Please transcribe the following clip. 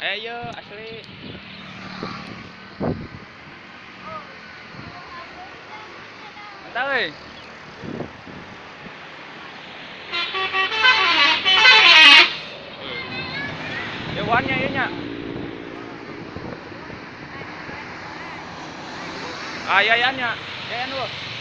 Ayo asli. Mantap euy. Dewannya ieu nya. Ayayannya, yayan lu.